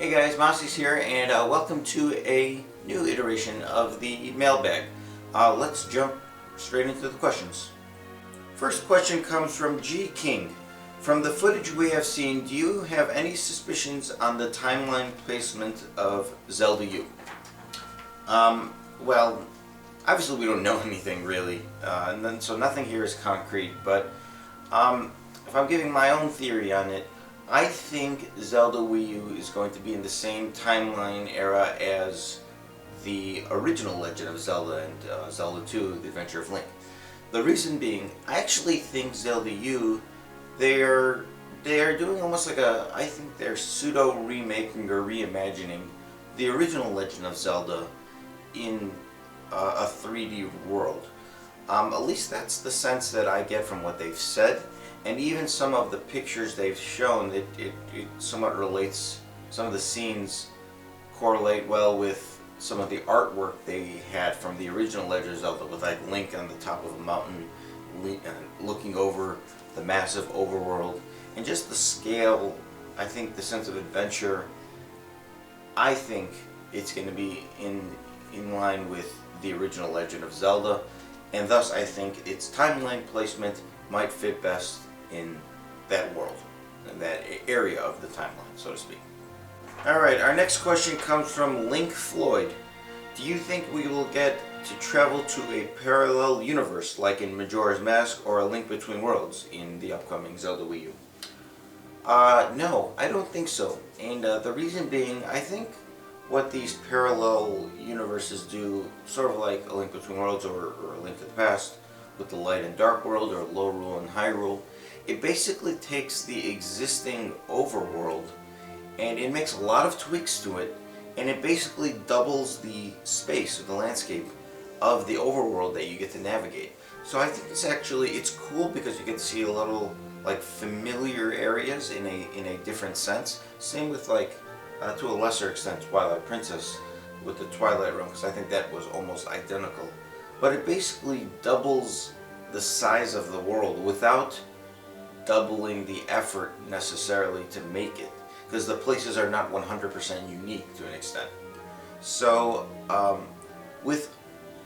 Hey guys, Mossy's here, and welcome to a new iteration of the mailbag. Let's jump straight into the questions. First question comes from G. King. From the footage we have seen, do you have any suspicions on the timeline placement of Zelda U? Well, obviously we don't know anything really, so nothing here is concrete, but if I'm giving my own theory on it, I think Zelda Wii U is going to be in the same timeline era as the original Legend of Zelda and Zelda 2, The Adventure of Link. The reason being, I actually think Zelda U, they are doing almost like I think they're pseudo remaking or reimagining the original Legend of Zelda in a 3D world. At least that's the sense that I get from what they've said. And even some of the pictures they've shown, it somewhat relates, some of the scenes correlate well with some of the artwork they had from the original Legend of Zelda, with like Link on the top of a mountain looking over the massive overworld. And just the scale, I think the sense of adventure, I think it's going to be in line with the original Legend of Zelda. And thus I think its timeline placement might fit best in that world, in that area of the timeline, so to speak. Alright, our next question comes from Link Floyd. Do you think we will get to travel to a parallel universe like in Majora's Mask or A Link Between Worlds in the upcoming Zelda Wii U? No, I don't think so. And the reason being, I think what these parallel universes do, sort of like A Link Between Worlds or A Link to the Past, with the Light and Dark World or Lorule and Hyrule, it basically takes the existing overworld and it makes a lot of tweaks to it, and it basically doubles the space or the landscape of the overworld that you get to navigate. So I think it's cool because you get to see a little like familiar areas in a different sense. Same with like to a lesser extent Twilight Princess with the Twilight Realm, because I think that was almost identical. But it basically doubles the size of the world without doubling the effort necessarily to make it, because the places are not 100% unique to an extent. So with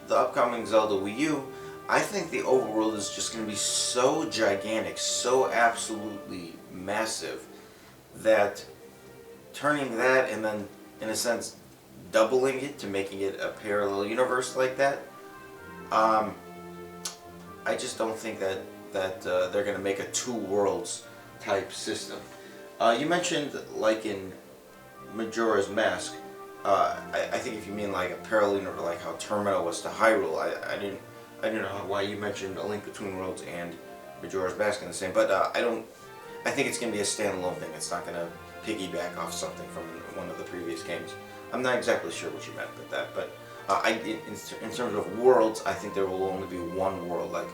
the upcoming Zelda Wii U, I think the overworld is just going to be so gigantic, so absolutely massive, that turning that and then in a sense doubling it to making it a parallel universe like that, I just don't think that they're going to make a two worlds type system. You mentioned like in Majora's Mask, I think if you mean like a parallel universe, like how Termina was to Hyrule, I didn't know why you mentioned A Link Between Worlds and Majora's Mask in the same, but I think it's going to be a standalone thing. It's not going to piggyback off something from one of the previous games. I'm not exactly sure what you meant with that, but in terms of worlds, I think there will only be one world, like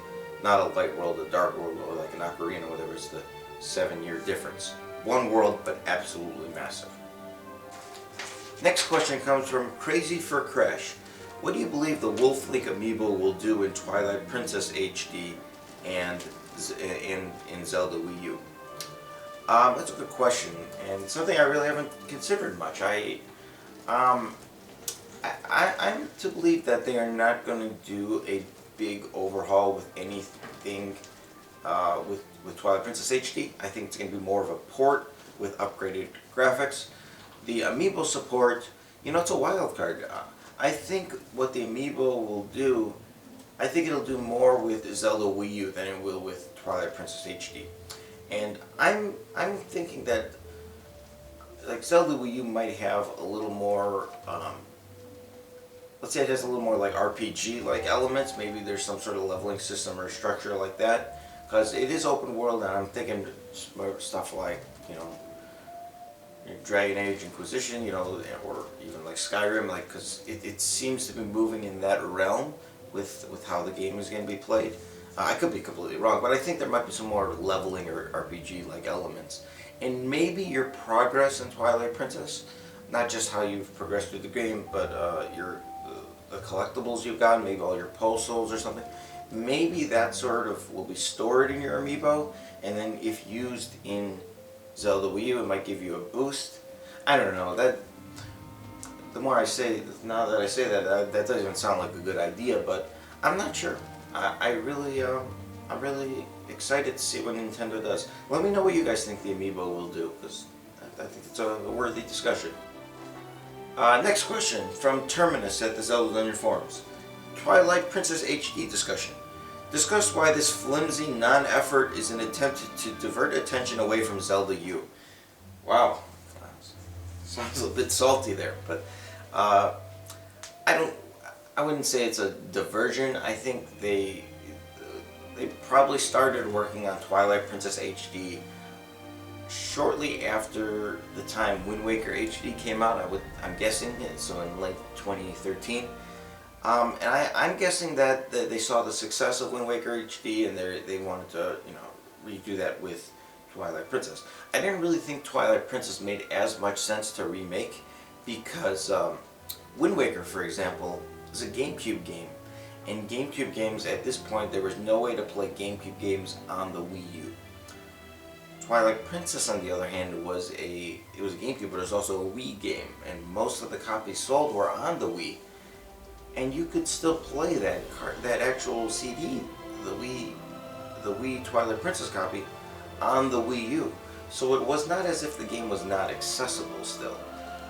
not a light world, a dark world, or like an ocarina, or whatever is the 7-year difference. One world, but absolutely massive. Next question comes from Crazy for Crash. What do you believe the Wolf Link Amiibo will do in Twilight Princess HD and in Zelda Wii U? That's a good question, and something I really haven't considered much. I'm to believe that they are not going to do a big overhaul with anything with Twilight Princess HD. I think it's going to be more of a port with upgraded graphics. The Amiibo support, it's a wild card. I think what the Amiibo will do, I think it'll do more with Zelda Wii U than it will with Twilight Princess HD. And I'm thinking that like Zelda Wii U might have a little more, let's say it has a little more like RPG-like elements. Maybe there's some sort of leveling system or structure like that, because it is open world, and I'm thinking stuff like, Dragon Age Inquisition, or even like Skyrim, like, because it seems to be moving in that realm with how the game is going to be played. I could be completely wrong, but I think there might be some more leveling or RPG-like elements. And maybe your progress in Twilight Princess, not just how you've progressed through the game, but the collectibles you've gotten, maybe all your post souls or something, maybe that sort of will be stored in your Amiibo, and then if used in Zelda Wii U, it might give you a boost. I don't know. That the more I say, now that I say that, that doesn't even sound like a good idea. But I'm not sure. I'm really excited to see what Nintendo does. Let me know what you guys think the Amiibo will do, because I think it's a worthy discussion. Next question from Terminus at the Zelda Dungeon forums. Twilight Princess HD discussion. Discuss why this flimsy non-effort is an attempt to divert attention away from Zelda U. Wow, sounds a bit salty there, but I wouldn't say it's a diversion. I think they probably started working on Twilight Princess HD shortly after the time Wind Waker HD came out. I'm guessing, so in late 2013. And I'm guessing that they saw the success of Wind Waker HD and they wanted to, redo that with Twilight Princess. I didn't really think Twilight Princess made as much sense to remake because Wind Waker, for example, is a GameCube game. And GameCube games, at this point, there was no way to play GameCube games on the Wii U. Twilight Princess, on the other hand, was a GameCube, but it was also a Wii game, and most of the copies sold were on the Wii. And you could still play that actual CD, the Wii Twilight Princess copy, on the Wii U. So it was not as if the game was not accessible still.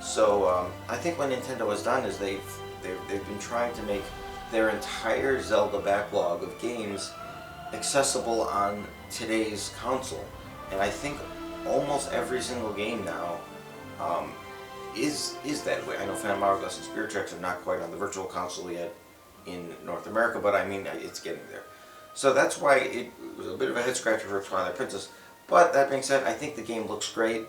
So I think what Nintendo has done is they've been trying to make their entire Zelda backlog of games accessible on today's console. And I think almost every single game now is that way. I know Phantom Hourglass and Spirit Tracks are not quite on the Virtual Console yet in North America, but I mean, it's getting there. So that's why it was a bit of a head scratcher for Twilight Princess. But that being said, I think the game looks great.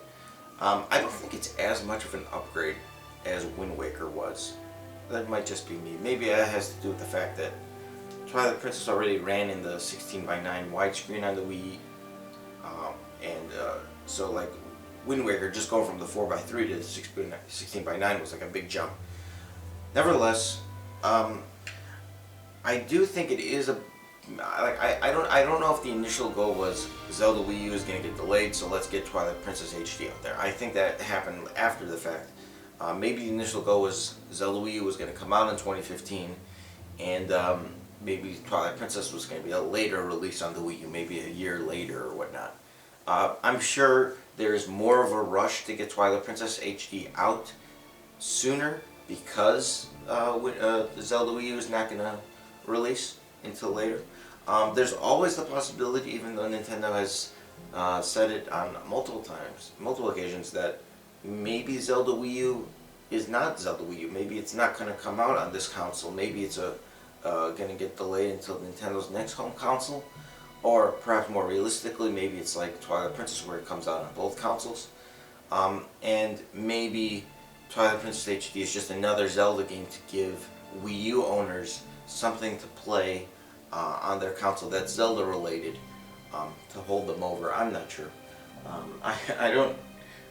I don't think it's as much of an upgrade as Wind Waker was. That might just be me. Maybe it has to do with the fact that Twilight Princess already ran in the 16:9 widescreen on the Wii, so like Wind Waker, just going from the 4:3 to the 16:9 was like a big jump. Nevertheless, I do think it is a I don't know if the initial goal was Zelda Wii U is going to get delayed, so let's get Twilight Princess HD out there. I think that happened after the fact. Maybe the initial goal was Zelda Wii U was going to come out in 2015, and maybe Twilight Princess was going to be a later release on the Wii U, maybe a year later or whatnot. I'm sure there's more of a rush to get Twilight Princess HD out sooner because the Zelda Wii U is not going to release until later. There's always the possibility, even though Nintendo has said it on multiple occasions, that maybe Zelda Wii U is not Zelda Wii U. Maybe it's not going to come out on this console. Maybe it's going to get delayed until Nintendo's next home console. Or perhaps more realistically, maybe it's like Twilight Princess where it comes out on both consoles. And maybe Twilight Princess HD is just another Zelda game to give Wii U owners something to play on their console that's Zelda related, to hold them over. I'm not sure.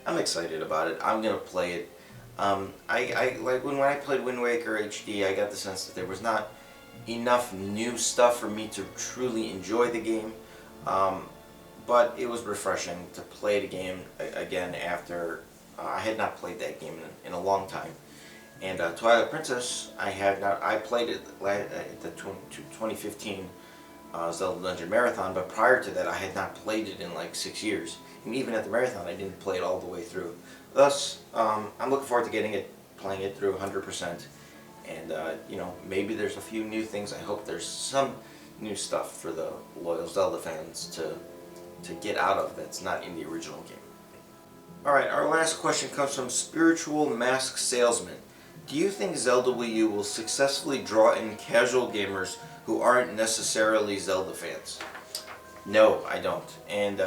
I'm excited about it. I'm gonna play it. Like when I played Wind Waker HD, I got the sense that there was not enough new stuff for me to truly enjoy the game. But it was refreshing to play the game again after I had not played that game in a long time. And Twilight Princess, I played it at the 2015 Zelda Dungeon Marathon, but prior to that I had not played it in like 6 years. And even at the marathon I didn't play it all the way through. Thus, I'm looking forward to playing it through 100%. And maybe there's a few new things. I hope there's some new stuff for the loyal Zelda fans to get out of that's not in the original game. Alright, our last question comes from Spiritual Mask Salesman. Do you think Zelda Wii U will successfully draw in casual gamers who aren't necessarily Zelda fans? No, I don't. And,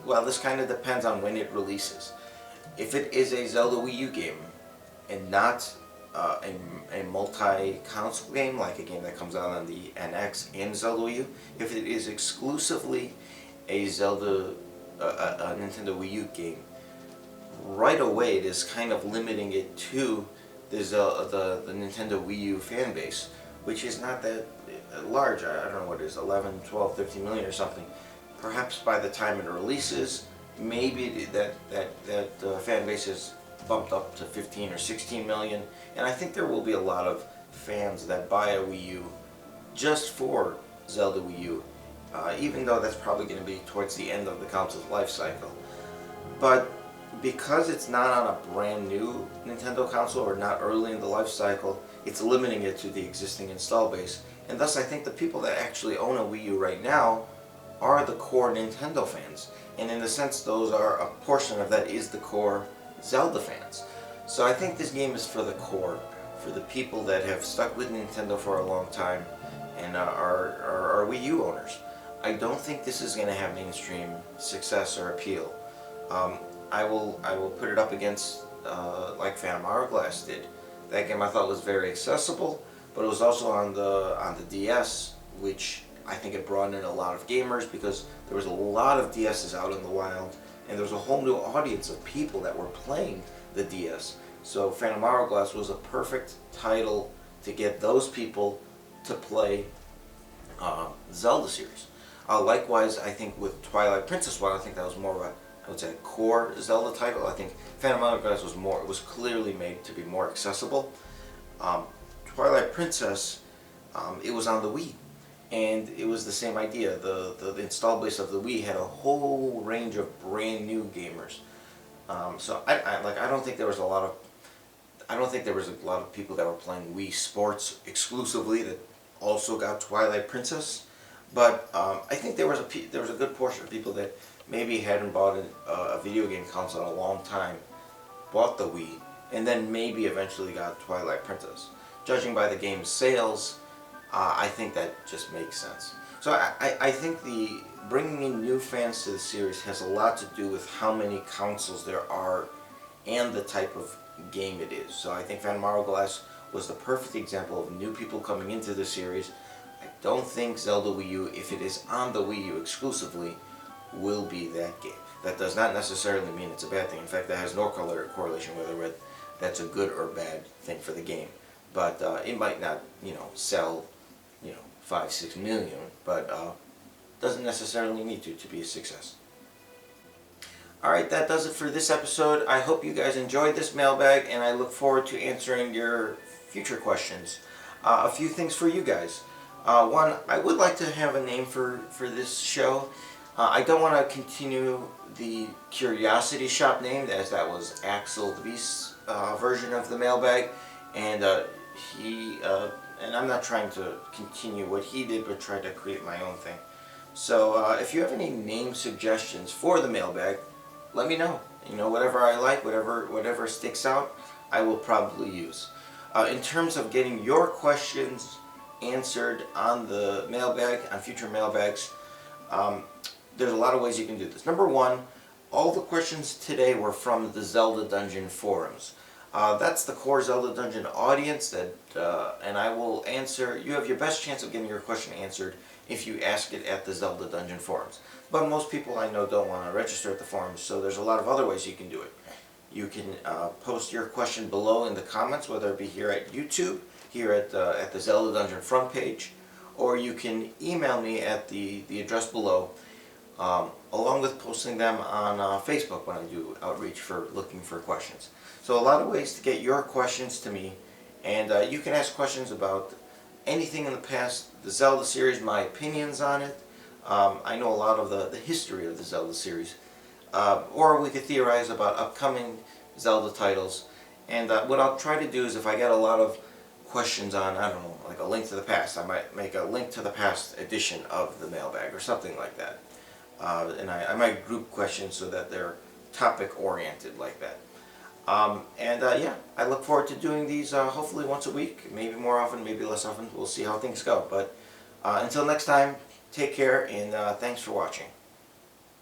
well, this kind of depends on when it releases. If it is a Zelda Wii U game and not a multi-console game, like a game that comes out on the NX and Zelda Wii U, if it is exclusively a Nintendo Wii U game, right away it is kind of limiting it to the Nintendo Wii U fan base, which is not that large. I don't know what it is, 11, 12, 13 million or something. Perhaps by the time it releases, maybe that fan base is bumped up to 15 or 16 million, and I think there will be a lot of fans that buy a Wii U just for Zelda Wii U, even though that's probably going to be towards the end of the console's life cycle. But because it's not on a brand new Nintendo console or not early in the life cycle, it's limiting it to the existing install base, and thus I think the people that actually own a Wii U right now are the core Nintendo fans, and in a sense those are a portion of that is the core Zelda fans. So I think this game is for the core, for the people that have stuck with Nintendo for a long time and are Wii U owners. I don't think this is going to have mainstream success or appeal. I will put it up against like Phantom Hourglass did. That game I thought was very accessible, but it was also on the DS, which I think it brought in a lot of gamers because there was a lot of DSs out in the wild, and there was a whole new audience of people that were playing the DS. So Phantom Hourglass was a perfect title to get those people to play Zelda series. Likewise, I think with Twilight Princess, I think that was more of a, I would say, core Zelda title. I think Phantom Hourglass was clearly made to be more accessible. Twilight Princess, it was on the Wii, and it was the same idea. The install base of the Wii had a whole range of brand new gamers. So I don't think there was a lot of people that were playing Wii Sports exclusively that also got Twilight Princess. But I think there was a good portion of people that maybe hadn't bought a video game console in a long time, bought the Wii, and then maybe eventually got Twilight Princess. Judging by the game's sales, I think that just makes sense. So I think the bringing in new fans to the series has a lot to do with how many consoles there are and the type of game it is. So I think Phantom Hourglass was the perfect example of new people coming into the series. I don't think Zelda Wii U, if it is on the Wii U exclusively, will be that game. That does not necessarily mean it's a bad thing. In fact, that has no correlation whether that's a good or bad thing for the game. But it might not, sell, 5-6 million, but doesn't necessarily need to be a success. Alright, that does it for this episode. I hope you guys enjoyed this mailbag, and I look forward to answering your future questions. A few things for you guys. One, I would like to have a name for this show. I don't want to continue the Curiosity Shop name, as that was Axel the Beast's version of the mailbag, and and I'm not trying to continue what he did, but try to create my own thing. So if you have any name suggestions for the mailbag, let me know. Whatever I like, whatever sticks out, I will probably use. In terms of getting your questions answered on the mailbag, on future mailbags, there's a lot of ways you can do this. Number one, all the questions today were from the Zelda Dungeon forums. That's the core Zelda Dungeon audience, and I will answer. You have your best chance of getting your question answered if you ask it at the Zelda Dungeon forums. But most people I know don't want to register at the forums, so there's a lot of other ways you can do it. You can post your question below in the comments, whether it be here at YouTube, here at the Zelda Dungeon front page, or you can email me at the address below, along with posting them on Facebook when I do outreach for looking for questions. So a lot of ways to get your questions to me, and you can ask questions about anything in the past, the Zelda series, my opinions on it. I know a lot of the history of the Zelda series, or we could theorize about upcoming Zelda titles. And what I'll try to do is, if I get a lot of questions on, I don't know, like a Link to the Past, I might make a Link to the Past edition of the mailbag or something like that. And I might group questions so that they're topic oriented like that. Yeah, I look forward to doing these hopefully once a week, maybe more often, maybe less often. We'll see how things go. But until next time, take care, and thanks for watching.